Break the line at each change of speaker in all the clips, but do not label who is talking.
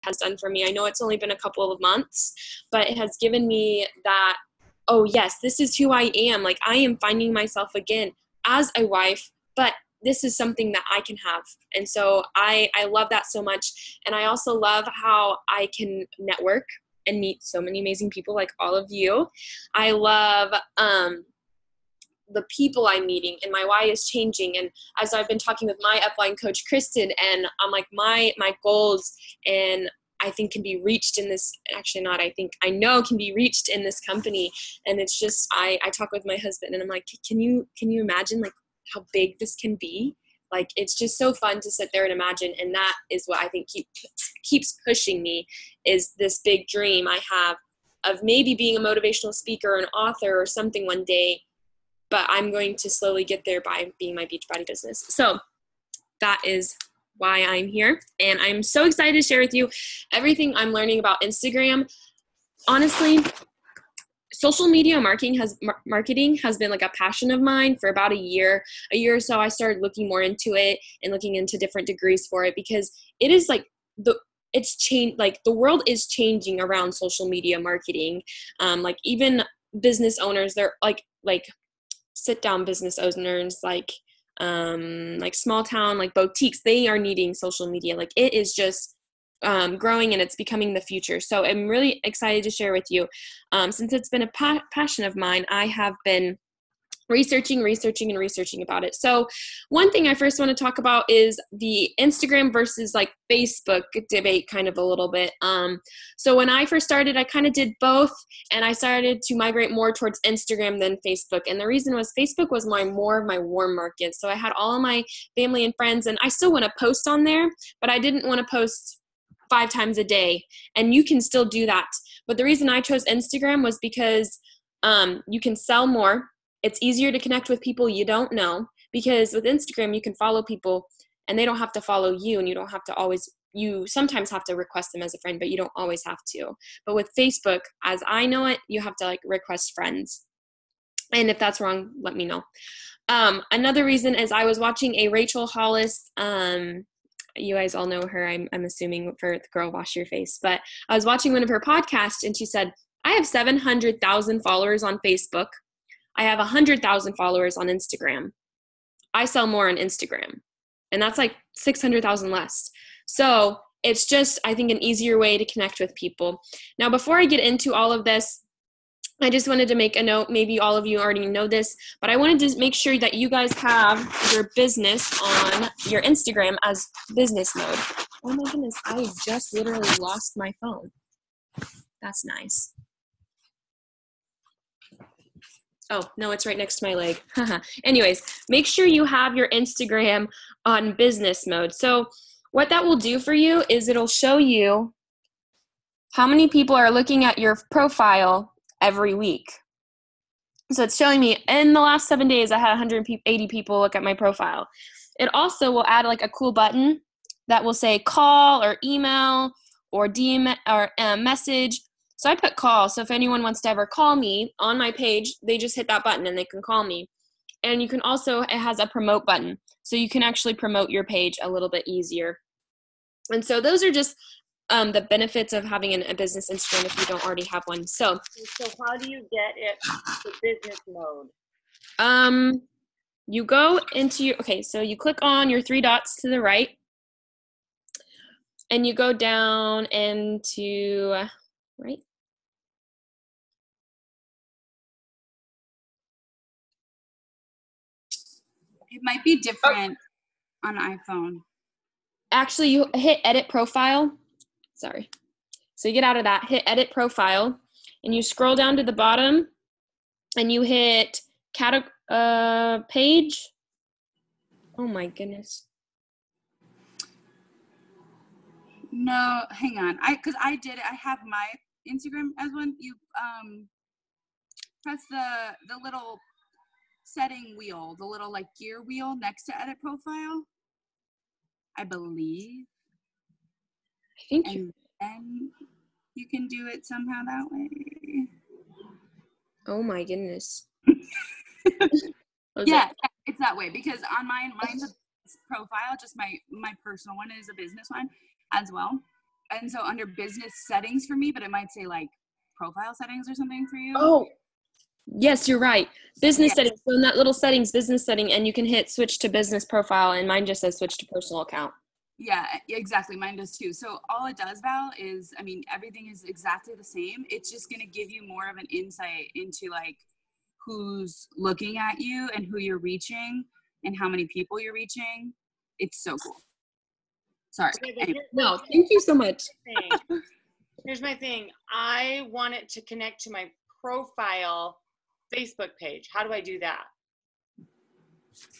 has done for me. I know it's only been a couple of months, but it has given me that, oh yes, this is who I am. Like, I am finding myself again as a wife, but this is something that I can have. And so I love that so much. And I also love how I can network and meet so many amazing people like all of you. I love the people I'm meeting, and my why is changing. And as I've been talking with my upline coach, Kristen, and I'm like, my goals, and I think can be reached in this, actually not, I know can be reached in this company. And it's just, I talk with my husband and I'm like, can you imagine like how big this can be? Like, it's just so fun to sit there and imagine. And that is what I think keeps pushing me, is this big dream I have of maybe being a motivational speaker or an author or something one day, but I'm going to slowly get there by being my Beachbody business. So that is why I'm here. And I'm so excited to share with you everything I'm learning about Instagram. Honestly, social media marketing has been like a passion of mine for about a year or so. I started looking more into it and looking into different degrees for it, because it is like it's changed. Like, the world is changing around social media marketing. Like, even business owners, they're like sit down business owners, like small town, like boutiques, they are needing social media. Like, it is just growing, and it's becoming the future. So I'm really excited to share with you. Since it's been a passion of mine, I have been researching about it. So one thing I first want to talk about is the Instagram versus like Facebook debate, kind of a little bit. So when I first started, I kind of did both, and I started to migrate more towards Instagram than Facebook. And the reason was Facebook was more of my warm market. So I had all of my family and friends, and I still want to post on there, but I didn't want to post 5 times a day. And you can still do that. But the reason I chose Instagram was because you can sell more. It's easier to connect with people you don't know, because with Instagram, you can follow people and they don't have to follow you, and you don't have to always, you sometimes have to request them as a friend, but you don't always have to. But with Facebook, as I know it, you have to like request friends. And if that's wrong, let me know. Another reason is I was watching a Rachel Hollis, you guys all know her, I'm assuming, for the Girl Wash Your Face, but I was watching one of her podcasts, and she said, I have 700,000 followers on Facebook. I have 100,000 followers on Instagram. I sell more on Instagram, and that's like 600,000 less. So it's just, I think, an easier way to connect with people. Now, before I get into all of this, I just wanted to make a note. Maybe all of you already know this, but I wanted to make sure that you guys have your business on your Instagram as business mode. Oh my goodness, I just literally lost my phone. That's nice. Oh, no, it's right next to my leg. Anyways, make sure you have your Instagram on business mode. So what that will do for you is it'll show you how many people are looking at your profile every week. So it's showing me in the last 7 days, I had 180 people look at my profile. It also will add like a cool button that will say call or email or DM or message. So I put call. So if anyone wants to ever call me on my page, they just hit that button and they can call me. And you can also, it has a promote button. So you can actually promote your page a little bit easier. And so those are just the benefits of having a business Instagram if you don't already have one. So
how do you get it to business mode?
You go into your, okay, so you click on your 3 dots to the right, and you go down into, right?
It might be different on iPhone.
Actually, you hit edit profile. Sorry. So you get out of that, hit edit profile, and you scroll down to the bottom, and you hit page. Oh my goodness.
No, hang on. Because I did it. I have my Instagram as one. You press the little setting wheel, the little like gear wheel next to edit profile, I believe.
I think.
And you can do it somehow that way.
Oh my goodness.
Yeah, it's that way, because on mine's a profile, just my personal one is a business one as well. And so under business settings for me, but it might say like profile settings or something for you.
Oh, yes, you're right. Business settings. So in that little settings, business setting, and you can hit switch to business profile, and mine just says switch to personal account.
Yeah, exactly. Mine does too. So all it does, Val, is, I mean, everything is exactly the same. It's just going to give you more of an insight into like who's looking at you and who you're reaching and how many people you're reaching. It's so cool. Sorry.
Okay,
Anyway.
No, thank you so much.
Here's my thing. I want it to connect to my profile Facebook page. How do I do that?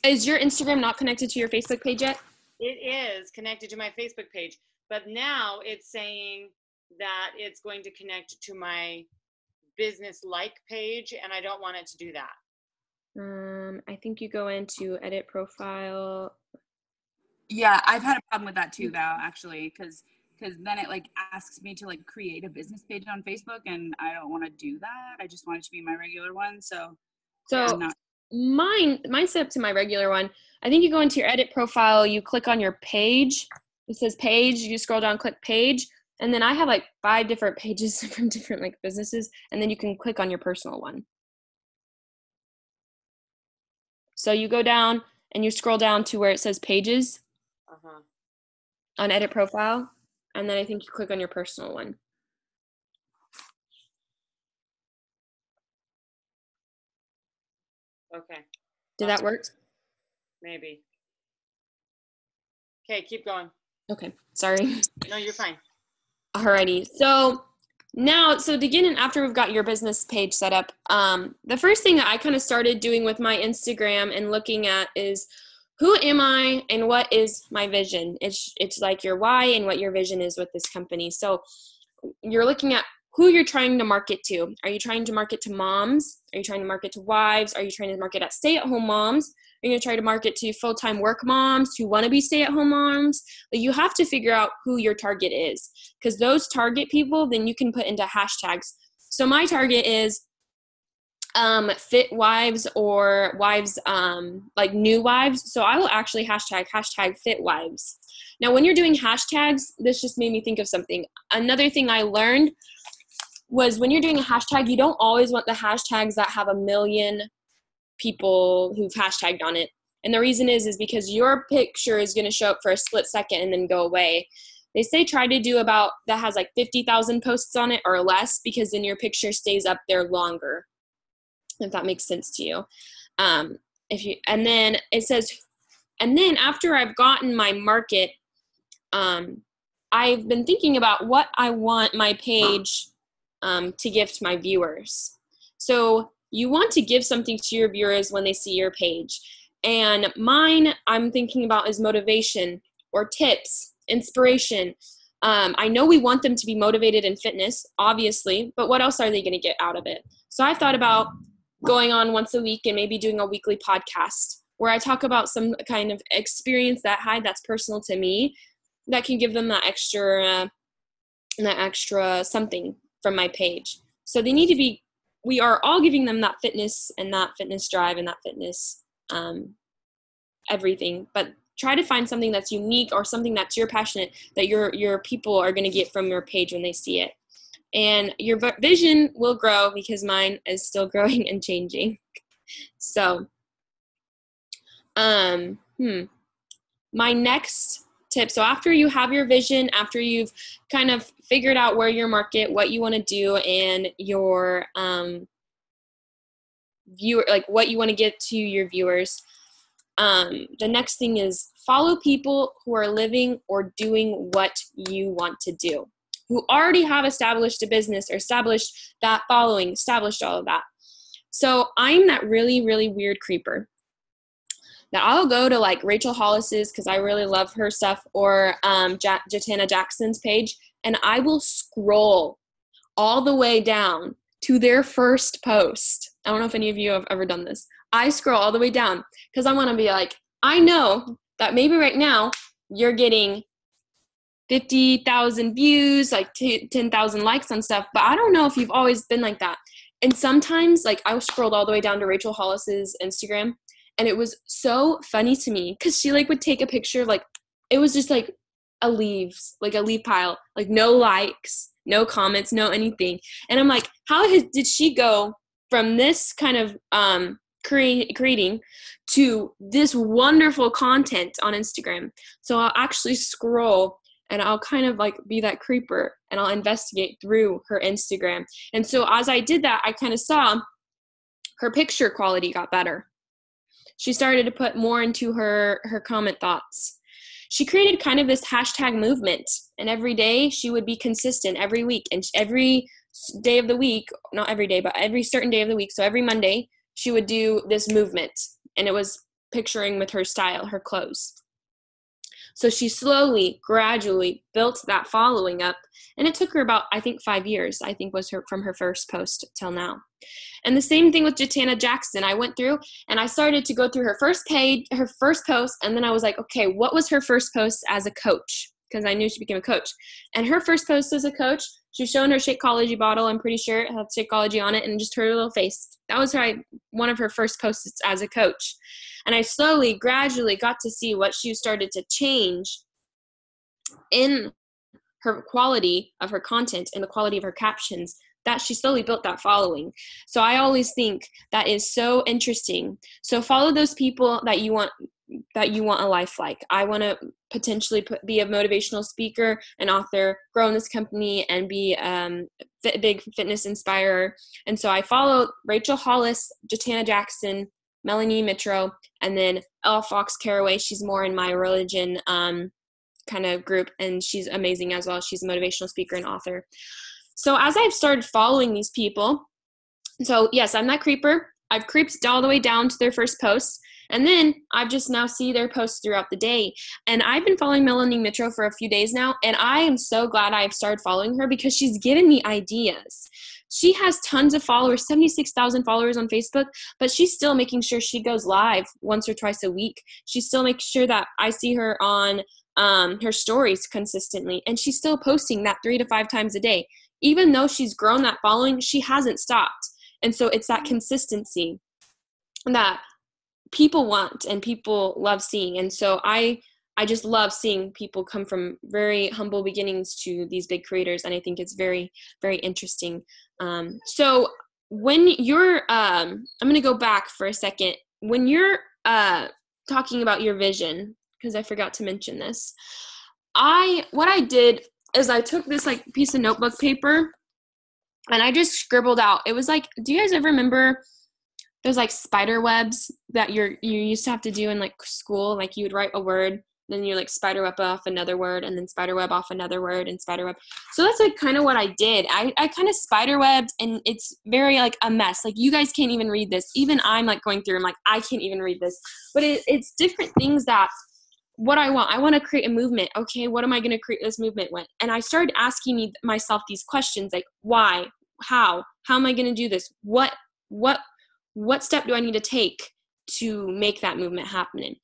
Is your Instagram not connected to your Facebook page yet?
It is connected to my Facebook page, but now it's saying that it's going to connect to my business like page, and I don't want it to do that.
I think you go into edit profile.
Yeah, I've had a problem with that too, Val, actually, because then it like asks me to like create a business page on Facebook, and I don't want to do that. I just want it to be my regular one. So
mine's set up to my regular one. I think you go into your edit profile, you click on your page. It says page, you scroll down, click page, and then I have like 5 different pages from different like businesses, and then you can click on your personal one. So you go down and you scroll down to where it says pages on edit profile, and then I think you click on your personal one.
Okay.
Did that work?
Maybe. Okay, keep going.
Okay, sorry.
No, you're fine.
Alrighty, so now, to begin and after we've got your business page set up, the first thing that I kind of started doing with my Instagram and looking at is who am I and what is my vision? It's like your why and what your vision is with this company. So you're looking at who you're trying to market to. Are you trying to market to moms? Are you trying to market to wives? Are you trying to market at stay-at-home moms? Are you going to try to market to full-time work moms who want to be stay-at-home moms? But you have to figure out who your target is, because those target people, then you can put into hashtags. So my target is fit wives or wives, like new wives. So I will actually hashtag fit wives. Now, when you're doing hashtags, this just made me think of something. Another thing I learned was when you're doing a hashtag, you don't always want the hashtags that have 1 million people who've hashtagged on it. And the reason is because your picture is going to show up for a split second and then go away. They say try to do about that has like 50,000 posts on it or less, because then your picture stays up there longer, if that makes sense to you. And then it says, and then after I've gotten my market, I've been thinking about what I want my page to gift my viewers. So you want to give something to your viewers when they see your page. And mine, I'm thinking about is motivation or tips, inspiration. I know we want them to be motivated in fitness, obviously, but what else are they going to get out of it? So I thought about going on once a week and maybe doing a weekly podcast where I talk about some kind of experience that's personal to me that can give them that extra something from my page. So they need to be, we are all giving them that fitness and that fitness drive and that fitness everything, but try to find something that's unique or something that's your passionate that your people are going to get from your page when they see it. And your vision will grow because mine is still growing and changing. So, my next tip. So after you have your vision, after you've kind of figured out where your market, what you want to do, and your viewer, like what you want to get to your viewers, the next thing is follow people who are living or doing what you want to do, who already have established a business or established that following, established all of that. So I'm that really, really weird creeper that I'll go to like Rachel Hollis's, because I really love her stuff, or Jatana Jackson's page, and I will scroll all the way down to their first post. I don't know if any of you have ever done this. I scroll all the way down because I want to be like, I know that maybe right now you're getting 50,000 views, like 10,000 likes on stuff, but I don't know if you've always been like that. And sometimes, like, I scrolled all the way down to Rachel Hollis's Instagram, and it was so funny to me because she like would take a picture of like, it was just like a leave pile, like no likes, no comments, no anything. And I'm like, did she go from this kind of creating to this wonderful content on Instagram? So I'll actually scroll and I'll kind of like be that creeper and I'll investigate through her Instagram. And so as I did that, I kind of saw her picture quality got better. She started to put more into her comment thoughts. She created kind of this hashtag movement, and every day she would be consistent every week, and every day of the week, not every day, but every certain day of the week. So every Monday she would do this movement, and it was picturing with her style, her clothes. So she slowly, gradually built that following up, and it took her about, I think, 5 years, I think was from her first post till now. And the same thing with Jatana Jackson. I went through and I started to go through her first post, and then I was like, okay, what was her first post as a coach? Because I knew she became a coach. And her first post as a coach, she was showing her Shakeology bottle. I'm pretty sure it had Shakeology on it, and just her little face. That was one of her first posts as a coach. And I slowly, gradually got to see what she started to change in her quality of her content and the quality of her captions, that she slowly built that following. So I always think that is so interesting. So follow those people that you want a life like. I want to potentially be a motivational speaker, an author, grow in this company, and be a big fitness inspirer. And so I follow Rachel Hollis, Jatana Jackson, Melanie Mitro, and then Ella Fox Caraway. She's more in my religion kind of group, and she's amazing as well. She's a motivational speaker and author. So as I've started following these people, so yes, I'm that creeper. I've creeped all the way down to their first posts, and then I've just now see their posts throughout the day. And I've been following Melanie Mitro for a few days now, and I am so glad I've started following her because she's given me ideas. She has tons of followers, 76,000 followers on Facebook, but she's still making sure she goes live once or twice a week. She still makes sure that I see her on her stories consistently, and she's still posting that 3 to 5 times a day. Even though she's grown that following, she hasn't stopped. And so it's that consistency that people want and people love seeing. And so I just love seeing people come from very humble beginnings to these big creators. And I think it's very, very interesting. So when you're, I'm going to go back for a second. When you're talking about your vision, because I forgot to mention this, what I did is I took this like piece of notebook paper and I just scribbled out. It was like, do you guys ever remember those like spider webs that you used to have to do in like school? Like you would write a word, then you like spider web off another word, and then spider web off another word, and spider web. So that's like kind of what I did. I kind of spider webbed, and it's very like a mess. Like you guys can't even read this. Even I'm like going through, I'm like, I can't even read this. But it's different things that what I want to create a movement. Okay, what am I going to create this movement with? And I started asking myself these questions like, why, how am I going to do this? What step do I need to take to make that movement happen?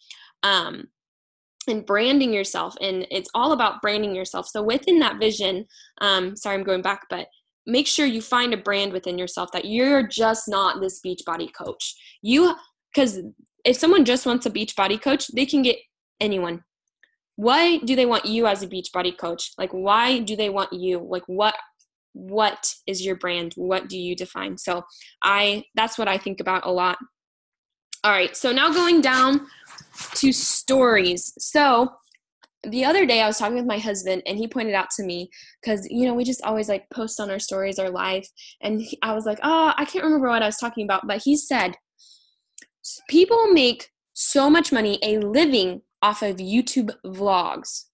And branding yourself. And it's all about branding yourself. So within that vision, sorry, I'm going back, but make sure you find a brand within yourself that you're just not this Beachbody coach. Because if someone just wants a Beachbody coach, they can get anyone. Why do they want you as a Beachbody coach? Like, why do they want you? Like, what is your brand? What do you define? So that's what I think about a lot. All right. So now going down to stories. So the other day I was talking with my husband, and he pointed out to me, because, we just always like post on our stories, our life. And I was like, I can't remember what I was talking about, but he said, people make so much money, a living off of YouTube vlogs.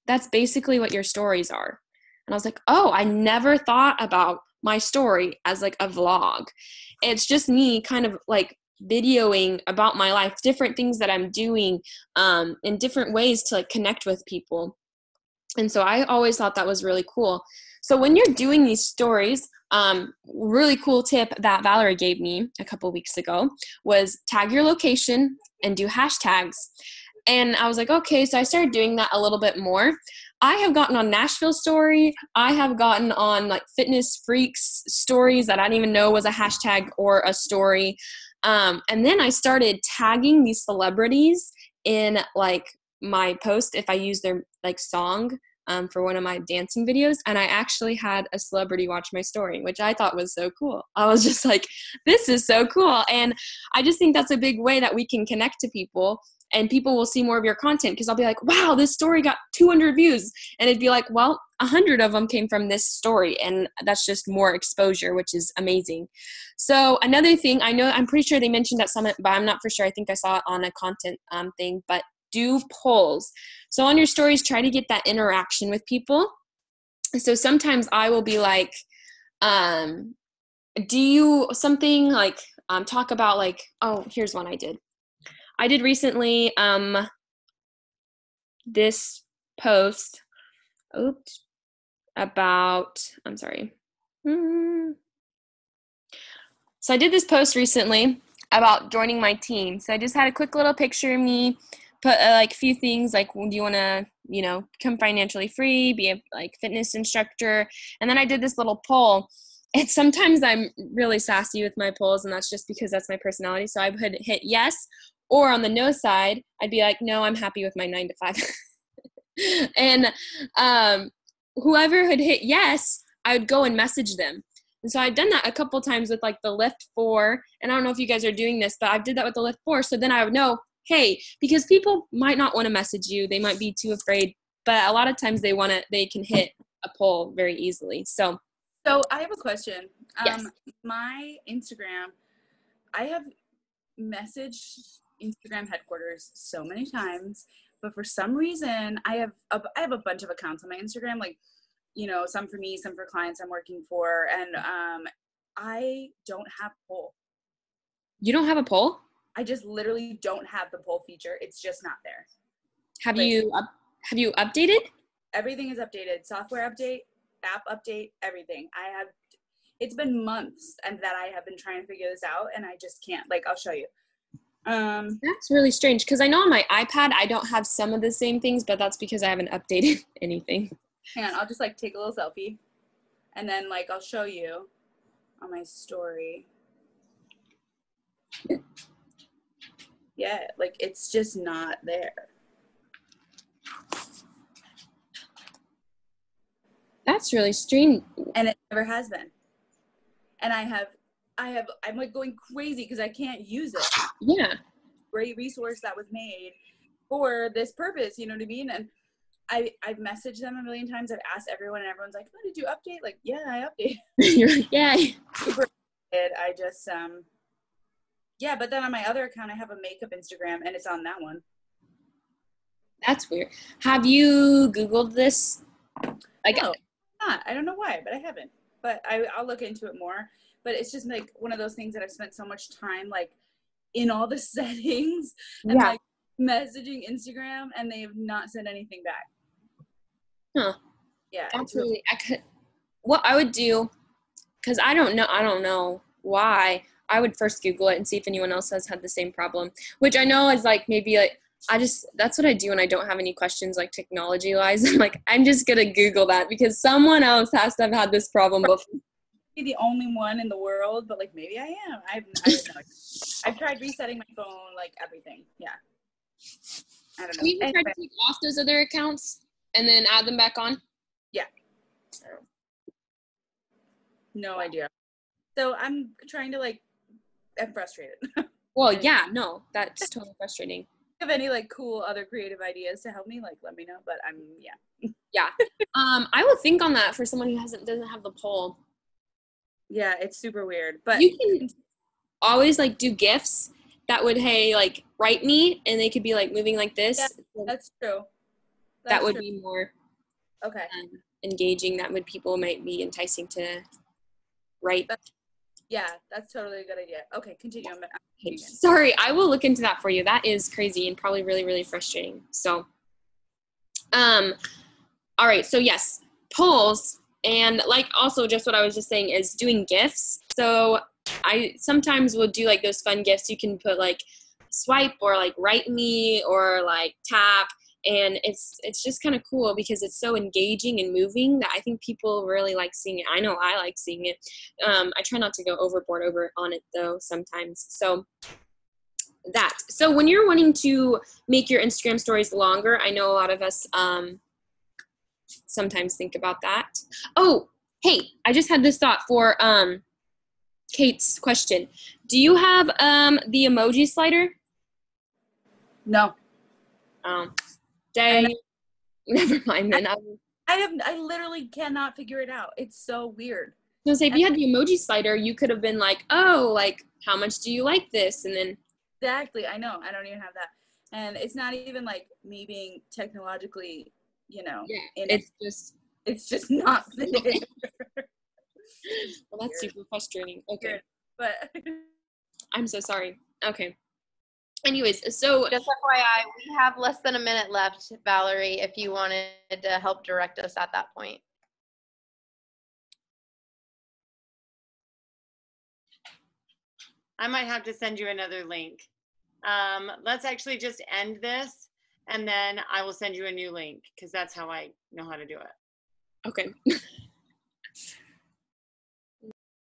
That's basically what your stories are. And I was like, I never thought about my story as like a vlog. It's just me kind of like videoing about my life, different things that I'm doing, in different ways to like connect with people. And so I always thought that was really cool. So when you're doing these stories, really cool tip that Valerie gave me a couple weeks ago was tag your location and do hashtags. And I was like, okay, so I started doing that a little bit more. I have gotten on Nashville story. I have gotten on like Fitness Freaks stories that I didn't even know was a hashtag or a story. And then I started tagging these celebrities in like my post if I use their like song for one of my dancing videos, and I actually had a celebrity watch my story, which I thought was so cool. I was just like, this is so cool. And I just think that's a big way that we can connect to people, and people will see more of your content, because I'll be like, wow, this story got 200 views. And it'd be like, well, 100 of them came from this story. And that's just more exposure, which is amazing. So another thing, I know, I'm pretty sure they mentioned at Summit, but I'm not for sure. I think I saw it on a content thing, but do polls. So on your stories, try to get that interaction with people. So sometimes I will be like, do you something like talk about like, oh, here's one I did. I did recently this post about, I'm sorry. So I did this post recently about joining my team. So I just had a quick little picture of me, put like a few things like, do you want to, you know, become financially free, be a like fitness instructor? And then I did this little poll. And sometimes I'm really sassy with my polls, and that's just because that's my personality. So I would hit yes, or on the no side, I'd be like, no, I'm happy with my 9 to 5. And whoever had hit yes, I would go and message them. And so I've done that a couple times with like the Lift 4. And I don't know if you guys are doing this, but I did that with the Lift 4. So then I would know, hey, because people might not want to message you. They might be too afraid. But a lot of times they can hit a poll very easily. So
I have a question.
Yes.
My Instagram, I have messaged Instagram headquarters so many times, but for some reason I have a bunch of accounts on my Instagram, like, you know, some for me, some for clients I'm working for, and I don't have poll.
You don't have a poll?
I just literally don't have the poll feature. It's just not there.
Have you updated?
Everything is updated. Software update, app update, everything. It's been months and that I have been trying to figure this out, and I just can't. Like, I'll show you.
That's really strange, because I know on my iPad I don't have some of the same things, but that's because I haven't updated anything.
Hang on, I'll just like take a little selfie, and then like I'll show you on my story. Yeah, like it's just not there.
That's really strange.
And it never has been. And I'm like going crazy because I can't use it.
Yeah.
Great resource that was made for this purpose, you know what I mean? And I've messaged them a million times. I've asked everyone, and everyone's like, oh, did you update? Like, yeah, I updated.
You're like, yay.
Super excited. I just, yeah, but then on my other account, I have a makeup Instagram, and it's on that one.
That's weird. Have you Googled this? Like,
no, not. I don't know why, but I haven't. But I'll look into it more. But it's just like one of those things that I've spent so much time like in all the settings and like messaging Instagram, and they have not sent anything back.
Huh.
Yeah.
That's really, what I would do, because I don't know why, I would first Google it and see if anyone else has had the same problem, which I know is like maybe like, that's what I do when I don't have any questions like technology wise. I'm like, I'm just going to Google that because someone else has to have had this problem before.
Be the only one in the world, but like maybe I am. I have no idea. I've tried resetting my phone, like everything. Yeah. I don't know.
Have you ever tried to take off those other accounts and then add them back on?
Yeah. No idea. So I'm trying to like, I'm frustrated.
Well, yeah, no, that's totally frustrating.
If you have any like cool other creative ideas to help me, like let me know. But yeah.
Yeah. I will think on that for someone who doesn't have the poll.
Yeah, it's super weird. But
you can always like do GIFs that would, hey, like write me, and they could be like moving like this.
Yeah, that's true.
That would be more engaging. That would people might be enticing to write.
Yeah, that's totally a good idea. Okay, continue.
Okay. Sorry, I will look into that for you. That is crazy and probably really, really frustrating. So, all right. So yes, polls. And like also just what I was just saying is doing GIFs. So I sometimes will do like those fun GIFs. You can put like swipe or like write me or like tap. And it's just kind of cool because it's so engaging and moving that I think people really like seeing it. I know I like seeing it. I try not to go overboard on it though sometimes. So that. So when you're wanting to make your Instagram stories longer, I know a lot of us sometimes think about that. Oh, hey, I just had this thought for Kate's question. Do you have the emoji slider?
No.
Dang. Never mind then.
I literally cannot figure it out. It's so weird.
So say if you had the emoji slider, you could have been like, oh, like, how much do you like this? And then
exactly, I know. I don't even have that. And it's not even like me being technologically, it's just not there.
Well, that's super frustrating. Okay.
But
I'm so sorry. Okay. Anyways, so
just FYI, we have less than a minute left, Valerie, if you wanted to help direct us at that point.
I might have to send you another link. Let's actually just end this, and then I will send you a new link because that's how I know how to do it.
Okay.